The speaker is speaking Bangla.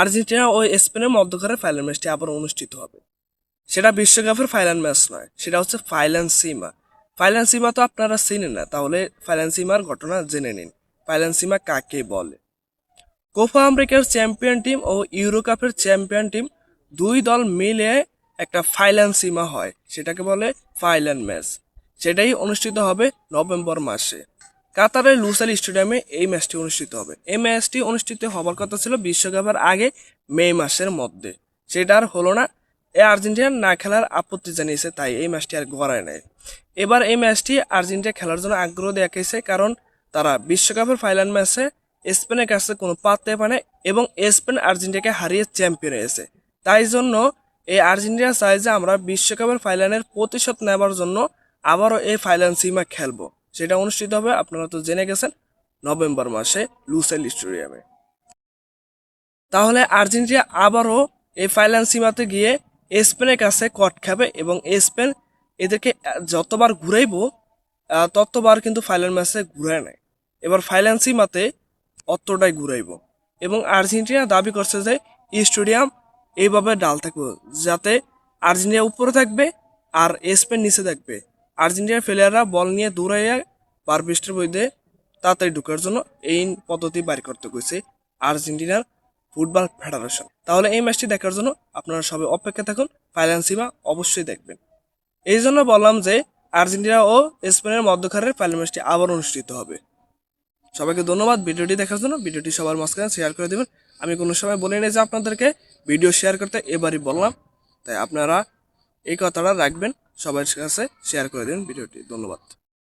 আর্জেন্টিনা ও স্পেনের মধ্যকারের ফাইনাল ম্যাচটি আবার অনুষ্ঠিত হবে। সেটা বিশ্বকাপের ফাইনাল ম্যাচ নয়, সেটা হচ্ছে ফাইনাল সীমা। ফাইনাল সীমা তো আপনারা চিনেন না, তাহলে ফাইনাল সীমার ঘটনা জেনে নিন। ফাইনাল সীমা কাকে বলে? কোপা আমেরিকার চ্যাম্পিয়ন টিম ও ইউরো কাপের চ্যাম্পিয়ন টিম দুই দল মিলে একটা ফাইনাল সীমা হয়, সেটাকে বলে ফাইনাল ম্যাচ। সেটাই অনুষ্ঠিত হবে নভেম্বর মাসে কাতারের লুসাইল স্টেডিয়ামে। এই ম্যাচটি অনুষ্ঠিত হবে। এই ম্যাচটি অনুষ্ঠিত হবার কথা ছিল বিশ্বকাপের আগে মে মাসের মধ্যে, সেটা আর হলো না। আর্জেন্টিনা না খেলার আপত্তি জানিয়েছে, তাই এই ম্যাচটি আর গড়ায় নেয়। এবার এই ম্যাচটি আর্জেন্টিনা খেলার জন্য আগ্রহ দেখাইছে, কারণ তারা বিশ্বকাপের ফাইনাল ম্যাচে স্পেনের কাছে কোনো পাত্তে পায় এবং স্পেন আর্জেন্টিনাকে হারিয়ে চ্যাম্পিয়ন হয়েছে। তাই জন্য এই আর্জেন্টিনা চায় যে আমরা বিশ্বকাপের ফাইনালের প্রতিশোধ নেবার জন্য আবারও এই ফাইনাল সীমা খেলবো। সেটা অনুষ্ঠিত হবে, আপনারা তো জেনে গেছেন, নভেম্বর মাসে লুসাইল স্টেডিয়ামে। তাহলে আর্জেন্টিনা আবারও এই ফাইনাল সীমাতে গিয়ে স্পেনের কাছে কট খাবে এবং স্পেন এদেরকে যতবার ঘুরাইবো ততবার কিন্তু ফাইনাল ম্যাচে ঘুরায় নেয়। এবার ফাইনাল সীমাতে অতটাই ঘুরাইব এবং আর্জেন্টিনা দাবি করছে যে স্টেডিয়াম এইভাবে ডাল থাকবে, যাতে আর্জেন্টিনা উপরে থাকবে আর স্পেন নিচে থাকবে। আর্জেন্টিনার প্লেয়াররা বল নিয়ে দৌড়াইয়া বার পৃষ্ঠের মধ্যে তাড়াতাড়ি ঢুকার জন্য এই পদ্ধতি বাইর করতে গেছে আর্জেন্টিনার ফুটবল ফেডারেশন। তাহলে এই ম্যাচটি দেখার জন্য আপনারা সবাই অপেক্ষা থাকুন, ফাইনাল সীমা অবশ্যই দেখবেন। এই জন্য বললাম যে আর্জেন্টিনা ও স্পেনের মধ্যকারের ফাইনাল ম্যাচটি আবার অনুষ্ঠিত হবে। সবাইকে ধন্যবাদ ভিডিওটি দেখার জন্য। ভিডিওটি সবার মাঝখানে শেয়ার করে দেবেন। আমি কোনো সময় বলি নাই যে আপনাদেরকে ভিডিও শেয়ার করতে, এবারই বললাম, তাই আপনারা এই কথাটা রাখবেন, সবার কাছে শেয়ার করে দিন ভিডিওটি। ধন্যবাদ।